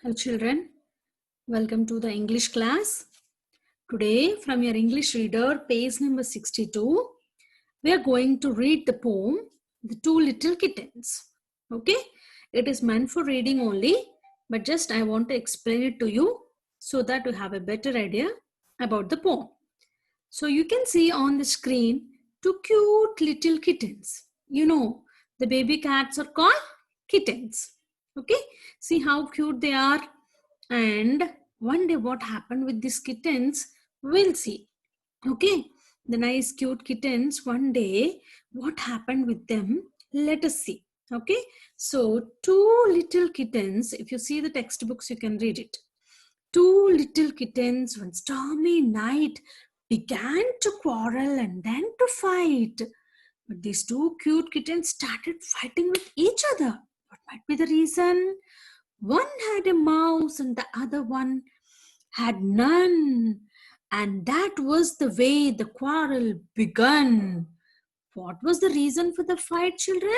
Hello children, welcome to the English class. Today from your English reader page number 62, we are going to read the poem The Two Little Kittens. Okay, it is meant for reading only, but just I want to explain it to you so that you have a better idea about the poem. So you can see on the screen two cute little kittens. You know, the baby cats are called kittens. Okay, see how cute they are. And one day what happened with these kittens, we'll see. Okay, the nice cute kittens, one day what happened with them, let us see. Okay, so two little kittens, if you see the textbooks, you can read it. Two little kittens one stormy night began to quarrel and then to fight. But these two cute kittens started fighting with each other. What might be the reason? One had a mouse and the other one had none. And that was the way the quarrel begun. What was the reason for the fight, children?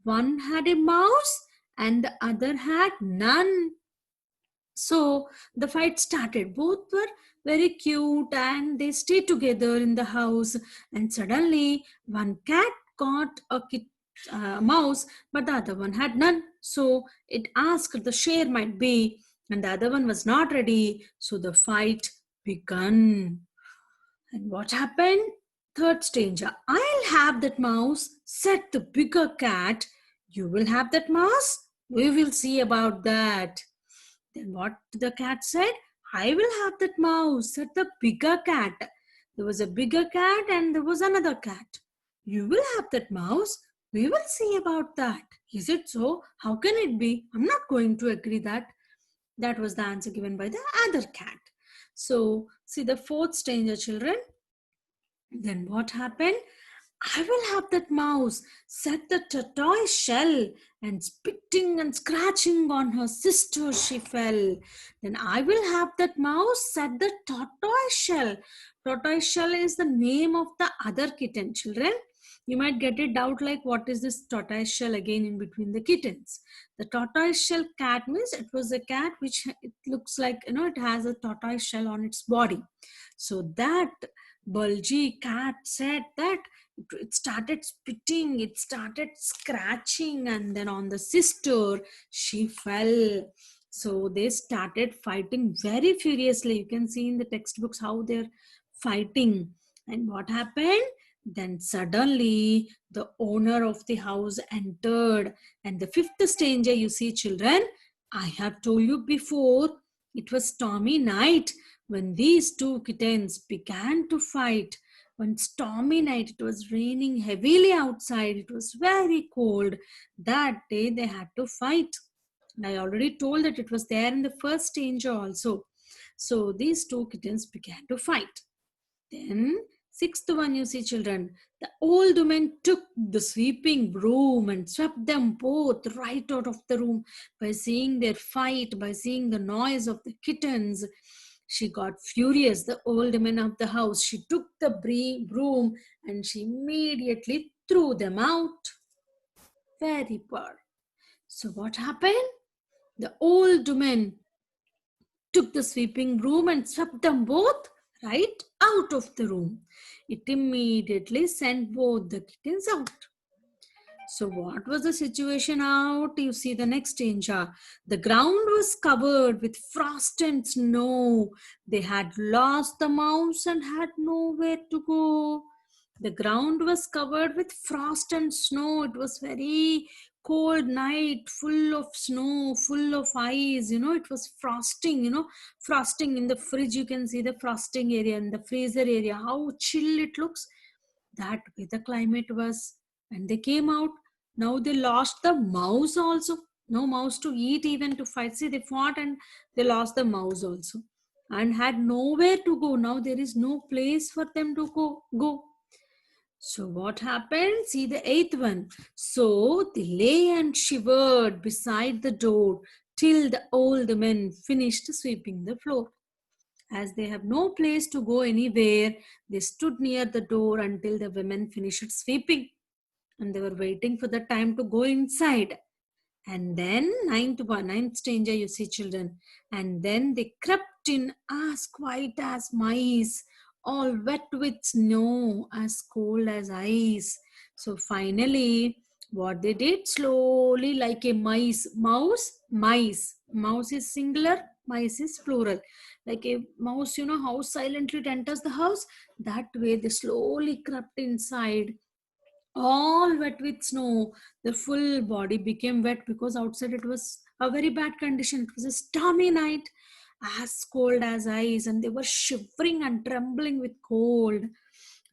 One had a mouse and the other had none. So the fight started. Both were very cute and they stayed together in the house. And suddenly one cat caught a mouse, but the other one had none. So it asked the share might be, and the other one was not ready. So the fight began. And what happened? Third stranger, I'll have that mouse, said the bigger cat. You will have that mouse? We will see about that. Then what the cat said? I will have that mouse, said the bigger cat. There was a bigger cat and there was another cat. You will have that mouse? We will see about that. Is it so? How can it be? I'm not going to agree that. That was the answer given by the other cat. So, see the fourth stranger, children. Then what happened? I will have that mouse, said the tortoise shell, and spitting and scratching on her sister she fell. Then I will have that mouse, said the tortoise shell. Tortoise shell is the name of the other kitten, children. You might get it doubt like what is this tortoise shell again in between the kittens. The tortoise shell cat means it was a cat which it looks like, it has a tortoise shell on its body. So that bulgy cat said that it started spitting, it started scratching, and then on the sister she fell. So they started fighting very furiously. You can see in the textbooks how they're fighting. And what happened? Then suddenly the owner of the house entered. And the fifth stranger, you see, children, I have told you before, it was stormy night when these two kittens began to fight. One stormy night, it was raining heavily outside, it was very cold. That day they had to fight. And I already told that it was there in the first stranger also. So these two kittens began to fight. Then sixth one, you see, children, the old woman took the sweeping broom and swept them both right out of the room. By seeing their fight, by seeing the noise of the kittens, she got furious. The old woman of the house, she took the broom and she immediately threw them out. Very poor. So what happened? The old woman took the sweeping broom and swept them both right out of the room. It immediately sent both the kittens out. So what was the situation out? You see the next danger. The ground was covered with frost and snow. They had lost the mouse and had nowhere to go. The ground was covered with frost and snow. It was very cold night, full of snow, full of ice. It was frosting, frosting in the fridge. You can see the frosting area in the freezer area, how chill it looks. That way the climate was. And they came out. Now they lost the mouse also. No mouse to eat, even to fight. See, they fought and they lost the mouse also. And had nowhere to go. Now there is no place for them to go. So what happened? See the eighth one. So they lay and shivered beside the door till the old men finished sweeping the floor. As they have no place to go anywhere, they stood near the door until the women finished sweeping. And they were waiting for the time to go inside. And then ninth stranger, you see children. And then they crept in as quiet as mice, all wet with snow, as cold as ice. So finally, what they did, slowly like a mouse is singular, mice is plural. Like a mouse, you know how silently it enters the house? That way they slowly crept inside, all wet with snow. The full body became wet because outside it was a very bad condition. It was a stormy night, as cold as ice, and they were shivering and trembling with cold.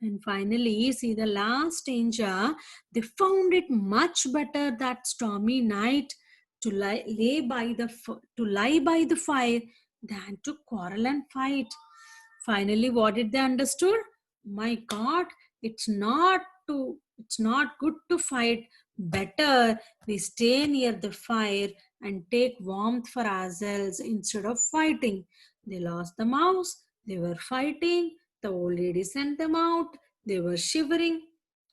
And finally, see the last danger, they found it much better that stormy night to lie by the fire than to quarrel and fight. Finally, what did they understood? My God, it's not good to fight. Better we stay near the fire and take warmth for ourselves instead of fighting. They lost the mouse. They were fighting. The old lady sent them out. They were shivering.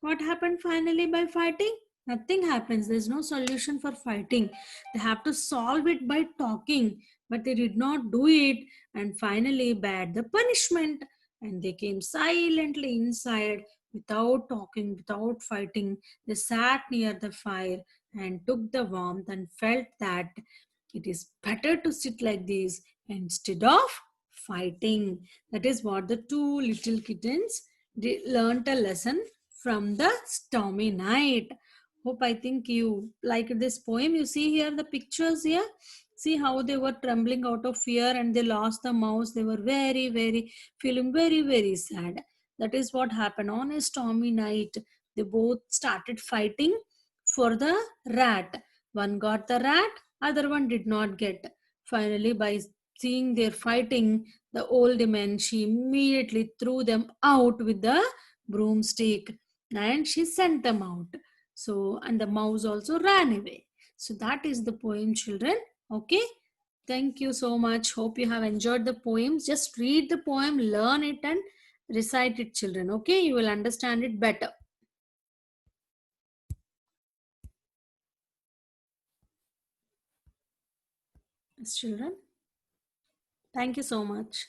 What happened finally by fighting? Nothing happens. There's no solution for fighting. They have to solve it by talking, but they did not do it, and finally bade the punishment. And they came silently inside without talking, without fighting. They sat near the fire and took the warmth and felt that it is better to sit like this instead of fighting. That is what the two little kittens learned a lesson from the stormy night. Hope I think you like this poem. You see here the pictures here. See how they were trembling out of fear and they lost the mouse. They were feeling very sad. That is what happened on a stormy night. They both started fighting for the rat. One got the rat, other one did not get. Finally, by seeing their fighting, the old man, she immediately threw them out with the broomstick and she sent them out. So, and the mouse also ran away. So, that is the poem, children. Okay. Thank you so much. Hope you have enjoyed the poems. Just read the poem, learn it, and recite it, children. Okay. You will understand it better. Yes, children. Thank you so much.